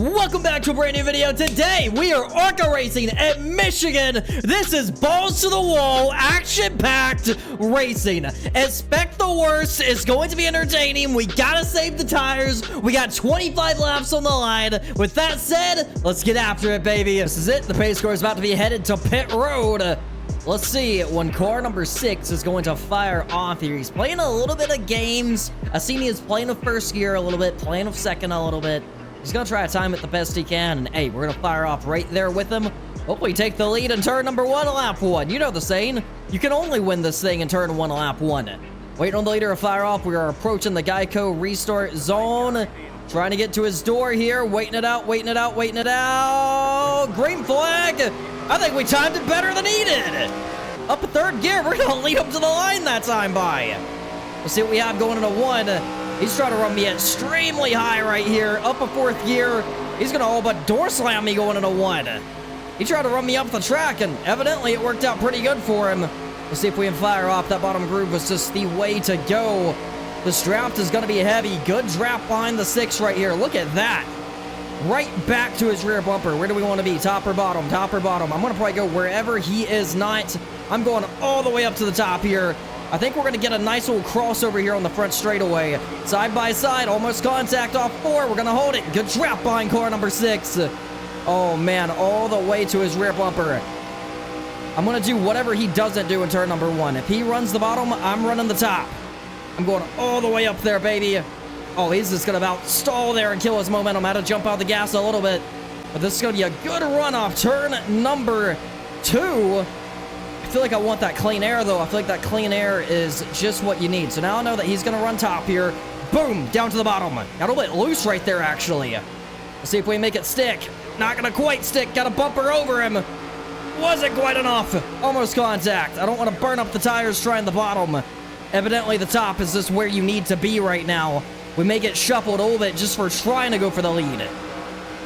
Welcome back to a brand new video. Today we are ARCA racing at Michigan. This is balls to the wall, action-packed racing. Expect the worst. It's going to be entertaining. We gotta save the tires. We got 25 laps on the line. With that said, let's get after it, baby. This is it. The pace car is about to be headed to pit road. Let's see when car number 6 is going to fire off here. He's playing a little bit of games. I seen he is playing with first gear a little bit, playing with second a little bit. He's going to try to time it the best he can. And, hey, we're going to fire off right there with him. Hopefully take the lead in turn number 1, lap 1. You know the saying. You can only win this thing in turn 1, lap 1. Waiting on the leader to fire off. We are approaching the Geico restart zone. Trying to get to his door here. Waiting it out, waiting it out, waiting it out. Green flag. I think we timed it better than he did. Up a third gear. We're going to lead up to the line that time by. Let's see what we have going into 1. He's trying to run me extremely high right here. Up a 4th gear. He's going to all but door slam me going into 1. He tried to run me up the track, and evidently it worked out pretty good for him. Let's see if we can fire off. That bottom groove was just the way to go. This draft is going to be heavy. Good draft behind the 6 right here. Look at that. Right back to his rear bumper. Where do we want to be? Top or bottom? Top or bottom? I'm going to probably go wherever he is not. I'm going all the way up to the top here. I think we're going to get a nice little crossover here on the front straightaway. Side by side, almost contact off 4. We're going to hold it. Good draft behind car number 6. Oh, man, all the way to his rear bumper. I'm going to do whatever he doesn't do in turn number 1. If he runs the bottom, I'm running the top. I'm going all the way up there, baby. Oh, he's just going to about stall there and kill his momentum. Had to jump out the gas a little bit. But this is going to be a good run off turn number 2. I feel like I want that clean air, though. I feel like that clean air is just what you need. So now I know that he's going to run top here. Boom, down to the bottom. Got a little bit loose right there, actually. Let's see if we make it stick. Not going to quite stick. Got a bumper over him. Wasn't quite enough. Almost contact. I don't want to burn up the tires trying the bottom. Evidently, the top is just where you need to be right now. We may get shuffled a little bit just for trying to go for the lead.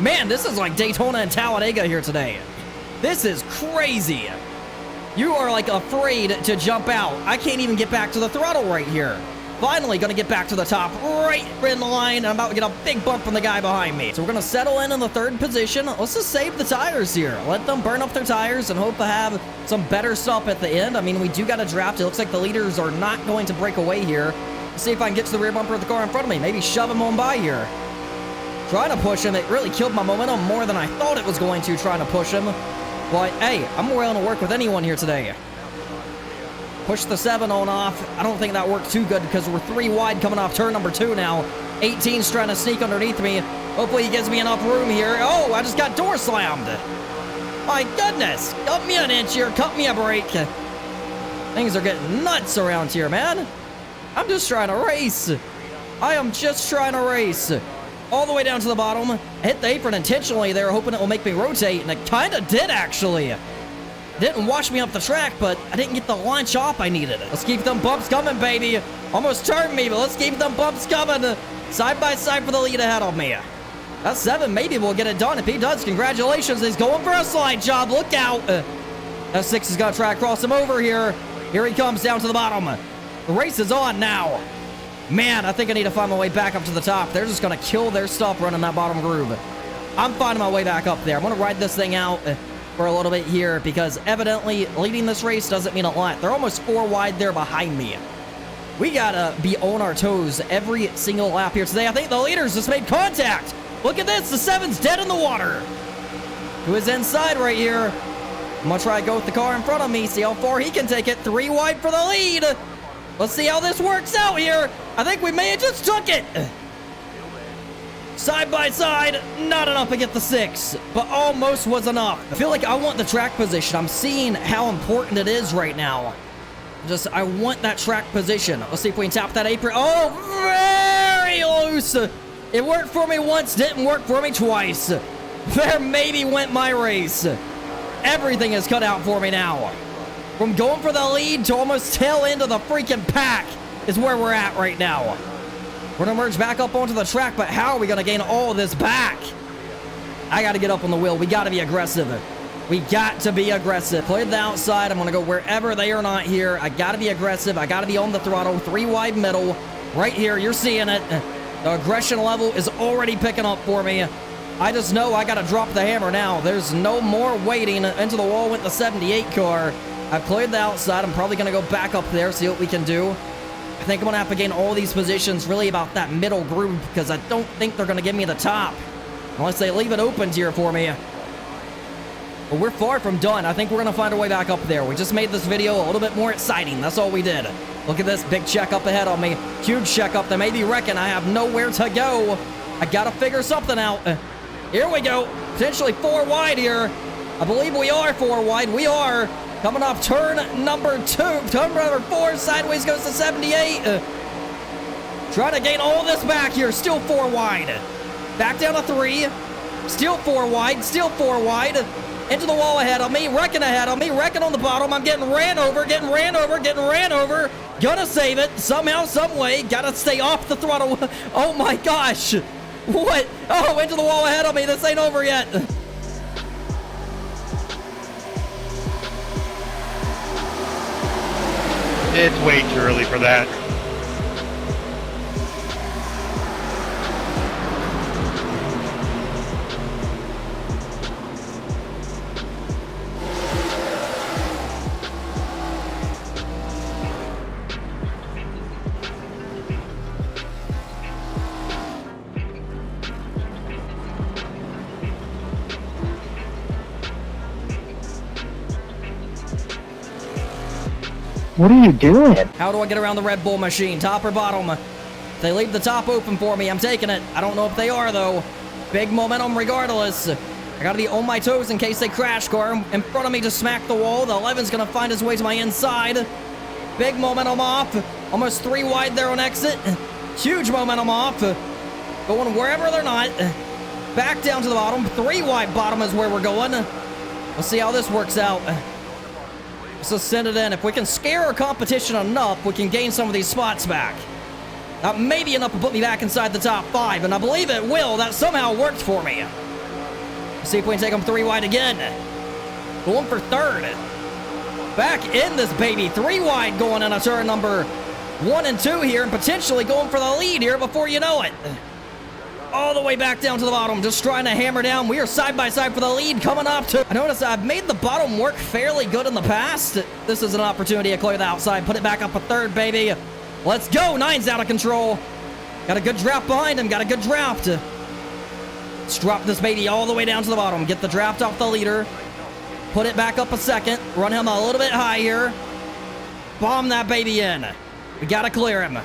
Man, this is like Daytona and Talladega here today. This is crazy. You are like afraid to jump out. I can't even get back to the throttle right here. Finally gonna get back to the top right in the line. I'm about to get a big bump from the guy behind me. So we're gonna settle in the 3rd position. Let's just save the tires here. Let them burn up their tires and hope to have some better stuff at the end. I mean, we do got a draft. It looks like the leaders are not going to break away here. Let's see if I can get to the rear bumper of the car in front of me. Maybe shove him on by here. Trying to push him. It really killed my momentum more than I thought it was going to, trying to push him. But, hey, I'm willing to work with anyone here today. Push the 7 on off. I don't think that worked too good because we're 3 wide coming off turn number 2 now. 18's trying to sneak underneath me. Hopefully he gives me enough room here. Oh, I just got door slammed. My goodness. Cut me an inch here. Cut me a break. Things are getting nuts around here, man. I'm just trying to race. I am just trying to race. All the way down to the bottom. I hit the apron intentionally there, hoping it will make me rotate, and it kind of did, actually. Didn't wash me up the track, but I didn't get the launch off I needed. Let's keep them bumps coming, baby. Almost turned me, but let's keep them bumps coming. Side by side for the lead ahead of me. That 7 maybe will get it done. If he does, congratulations. He's going for a slide job. Look out. That 6 is going to try to cross him over here. Here he comes down to the bottom. The race is on now. Man, I think I need to find my way back up to the top. They're just going to kill their stuff running that bottom groove. I'm finding my way back up there. I'm going to ride this thing out for a little bit here because evidently leading this race doesn't mean a lot. They're almost 4 wide there behind me. We got to be on our toes every single lap here today. I think the leaders just made contact. Look at this. The 7's dead in the water. To his inside right here. I'm going to try to go with the car in front of me. See how far he can take it. 3 wide for the lead. Let's see how this works out here. I think we may have just took it. Side by side, not enough to get the 6, but almost was enough. I feel like I want the track position. I'm seeing how important it is right now. I want that track position. Let's see if we can tap that apron. Oh, very loose. It worked for me once, didn't work for me twice. There maybe went my race. Everything is cut out for me now. From going for the lead to almost tail end of the freaking pack is where we're at right now. We're going to merge back up onto the track, but how are we going to gain all of this back? I got to get up on the wheel. We got to be aggressive. We got to be aggressive. Play the outside. I'm going to go wherever they are not here. I got to be aggressive. I got to be on the throttle. 3 wide middle. Right here. You're seeing it. The aggression level is already picking up for me. I just know I gotta drop the hammer now. There's no more waiting. Into the wall went the 78 car. I've cleared the outside. I'm probably gonna go back up there, see what we can do. I think I'm gonna have to gain all these positions really about that middle group because I don't think they're gonna give me the top. Unless they leave it open here for me. But we're far from done. I think we're gonna find a way back up there. We just made this video a little bit more exciting. That's all we did. Look at this big check up ahead on me. Huge check up. They may be wrecking. I have nowhere to go. I gotta figure something out. Here we go. Potentially 4 wide here. I believe we are 4 wide. We are. Coming off turn number 2. Turn number 4. Sideways goes to 78. Trying to gain all this back here. Still 4 wide. Back down to 3. Still 4 wide. Still 4 wide. Into the wall ahead of me. Wrecking ahead of me. Wrecking on the bottom. I'm getting ran over. Getting ran over. Getting ran over. Gonna save it. Somehow, some way. Gotta stay off the throttle. Oh my gosh. What? Oh, into the wall ahead of me. This ain't over yet. It's way too early for that. What are you doing? How do I get around the Red Bull machine? Top or bottom? If they leave the top open for me, I'm taking it. I don't know if they are, though. Big momentum regardless. I gotta be on my toes in case they crash car. In front of me to smack the wall. The 11's gonna find his way to my inside. Big momentum off. Almost 3 wide there on exit. Huge momentum off. Going wherever they're not. Back down to the bottom. 3 wide bottom is where we're going. We'll see how this works out. So send it in. If we can scare our competition enough, we can gain some of these spots back. That may be enough to put me back inside the top 5, and I believe it will. That somehow worked for me. See if we can take them 3 wide again. Going for 3rd. Back in this baby. 3 wide going in a turn number 1 and 2 here, and potentially going for the lead here before you know it. All the way back down to the bottom, just trying to hammer down. We are side by side for the lead coming up to... I noticed I've made the bottom work fairly good in the past. This is an opportunity to clear the outside, put it back up a 3rd, baby. Let's go. 9's out of control. Got a good draft behind him. Got a good draft. Let's drop this baby all the way down to the bottom. Get the draft off the leader. Put it back up a 2nd. Run him a little bit higher. Bomb that baby in. We got to clear him.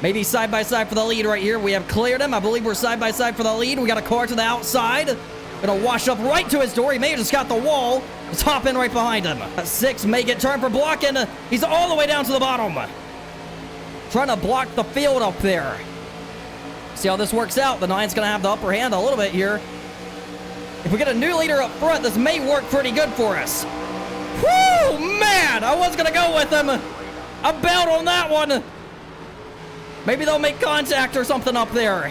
Maybe side by side for the lead right here. We have cleared him. I believe we're side by side for the lead. We got a car to the outside. Gonna wash up right to his door. He may have just got the wall. Let's hop in right behind him. 6 may get turned for blocking. He's all the way down to the bottom. Trying to block the field up there. See how this works out. The 9's gonna have the upper hand a little bit here. If we get a new leader up front, this may work pretty good for us. Whoo, man! I was gonna go with him. I bailed on that one. Maybe they'll make contact or something up there.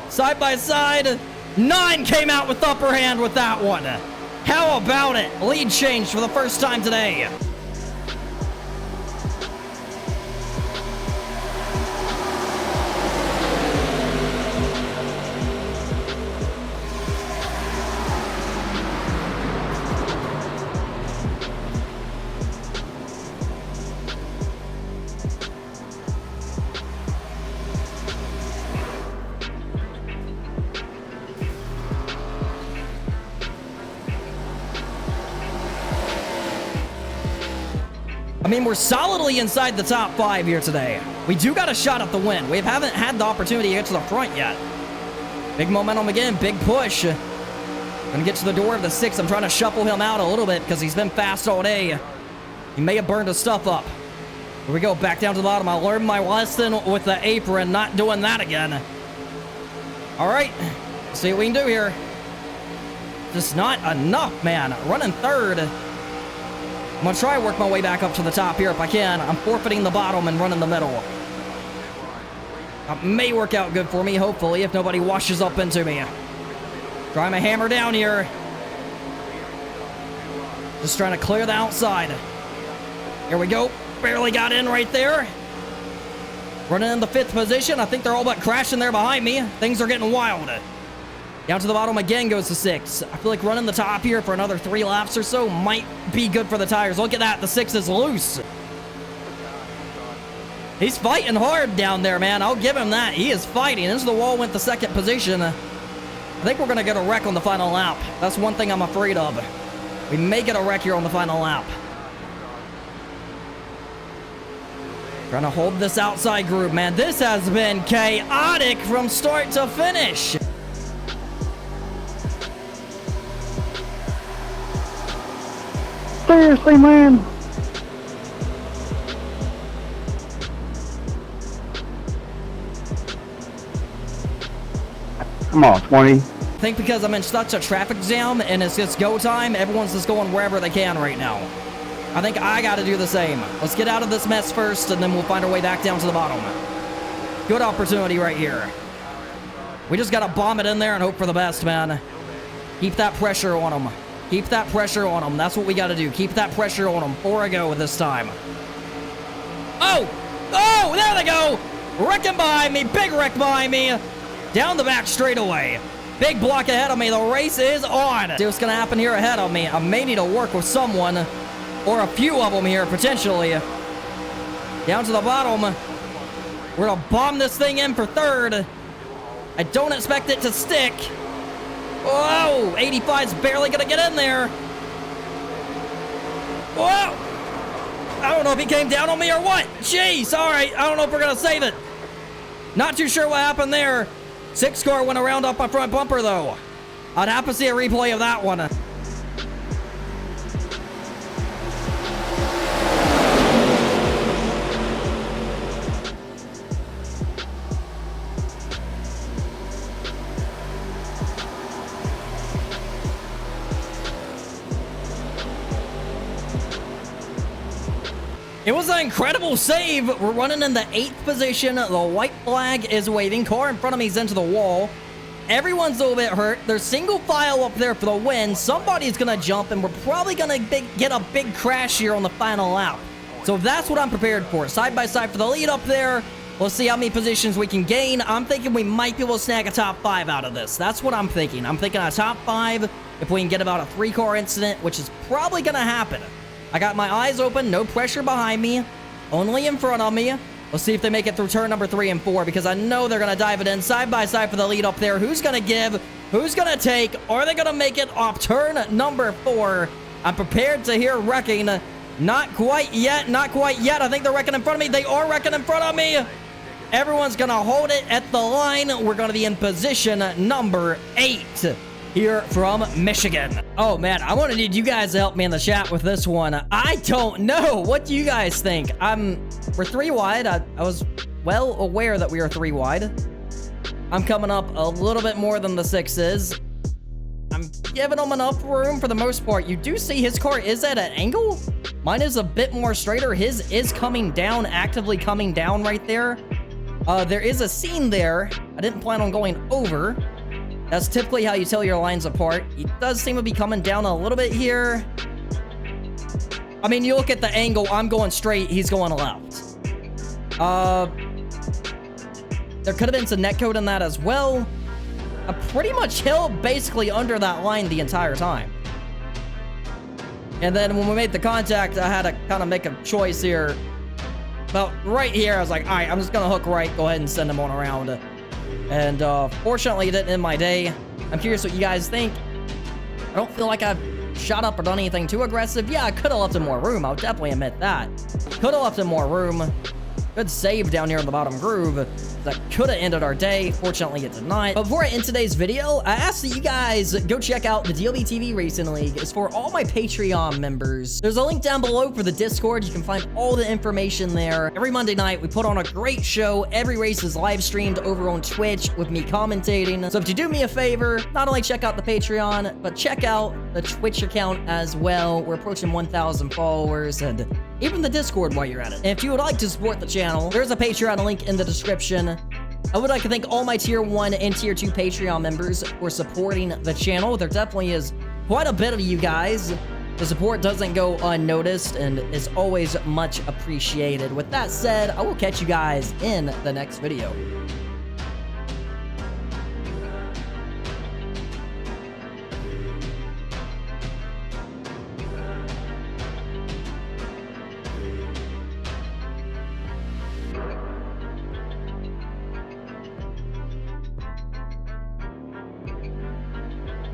Side by side. 9 came out with the upper hand with that one. How about it? Lead change for the first time today. I mean, we're solidly inside the top 5 here today. We do got a shot at the win. We haven't had the opportunity to get to the front yet. Big momentum again, big push. Gonna get to the door of the 6. I'm trying to shuffle him out a little bit because he's been fast all day. He may have burned his stuff up. Here we go, back down to the bottom. I learned my lesson with the apron, not doing that again. All right, see what we can do here. Just not enough, man. Running 3rd. I'm gonna try and work my way back up to the top here if I can. I'm forfeiting the bottom and running the middle. That may work out good for me, hopefully, if nobody washes up into me. Trying to hammer down here. Just trying to clear the outside. Here we go. Barely got in right there. Running in the 5th position. I think they're all but crashing there behind me. Things are getting wild. Down to the bottom again goes the 6. I feel like running the top here for another 3 laps or so might be good for the tires. Look at that. The 6 is loose. He's fighting hard down there, man. I'll give him that. He is fighting. Into the wall went the 2nd position. I think we're going to get a wreck on the final lap. That's one thing I'm afraid of. We may get a wreck here on the final lap. Trying to hold this outside group, man. This has been chaotic from start to finish. Seriously, man. Come on, 20. I think because I'm in such a traffic jam and it's just go time, everyone's just going wherever they can right now. I think I got to do the same. Let's get out of this mess first, and then we'll find our way back down to the bottom. Good opportunity right here. We just got to bomb it in there and hope for the best, man. Keep that pressure on them. Keep that pressure on them. That's what we got to do. Keep that pressure on them. 4 a go this time. Oh! Oh! There they go! Wrecking behind me. Big wreck behind me. Down the back straightaway. Big block ahead of me. The race is on. See what's going to happen here ahead of me. I may need to work with someone, or a few of them here, potentially. Down to the bottom. We're going to bomb this thing in for 3rd. I don't expect it to stick. Whoa! 85's barely going to get in there. Whoa! I don't know if he came down on me or what. Jeez, all right. I don't know if we're going to save it. Not too sure what happened there. 6 car went around off my front bumper, though. I'd have to see a replay of that one. It was an incredible save. We're running in the 8th position. The white flag is waving. Car in front of me is into the wall. Everyone's a little bit hurt. There's single file up there for the win. Somebody's going to jump, and we're probably going to get a big crash here on the final lap. So that's what I'm prepared for. Side by side for the lead up there. We'll see how many positions we can gain. I'm thinking we might be able to snag a top 5 out of this. That's what I'm thinking. I'm thinking a top 5 if we can get about a 3-car incident, which is probably going to happen. I got my eyes open, no pressure behind me, only in front of me. Let's see if they make it through turn number 3 and 4, because I know they're going to dive it in side by side for the lead up there. Who's going to give? Who's going to take? Are they going to make it off turn number 4? I'm prepared to hear wrecking. Not quite yet. Not quite yet. I think they're wrecking in front of me. They are wrecking in front of me. Everyone's going to hold it at the line. We're going to be in position number 8. Here from Michigan. Oh man, I want to need you guys to help me in the chat with this one. I don't know. What do you guys think? We're 3 wide. I was well aware that we are 3 wide. I'm coming up a little bit more than the 6 is. I'm giving him enough room for the most part. You do see his car is at an angle. Mine is a bit more straighter. His is coming down, actively coming down right there. There is a scene there. I didn't plan on going over. That's typically how you tell your lines apart. He does seem to be coming down a little bit here. I mean, you look at the angle. I'm going straight. He's going left. There could have been some netcode in that as well. I pretty much held basically under that line the entire time. And then when we made the contact, I had to kind of make a choice here. About right here, I was like, all right, I'm just going to hook right. Go ahead and send him on around. And fortunately, it didn't end my day. I'm curious what you guys think. I don't feel like I've shot up or done anything too aggressive. Yeah, I could have left him more room. I'll definitely admit that. Could have left him more room. Good save down here in the bottom groove. That could have ended our day. Fortunately, it did not. But before I end today's video, I asked that you guys go check out the DLBTV Racing League. It's for all my Patreon members. There's a link down below for the Discord. You can find all the information there. Every Monday night, we put on a great show. Every race is live streamed over on Twitch with me commentating. So if you do me a favor, not only check out the Patreon, but check out the Twitch account as well. We're approaching 1,000 followers, and even the Discord while you're at it. And if you would like to support the channel, there's a Patreon link in the description. I would like to thank all my Tier 1 and Tier 2 Patreon members for supporting the channel. There definitely is quite a bit of you guys. The support doesn't go unnoticed and is always much appreciated. With that said, I will catch you guys in the next video.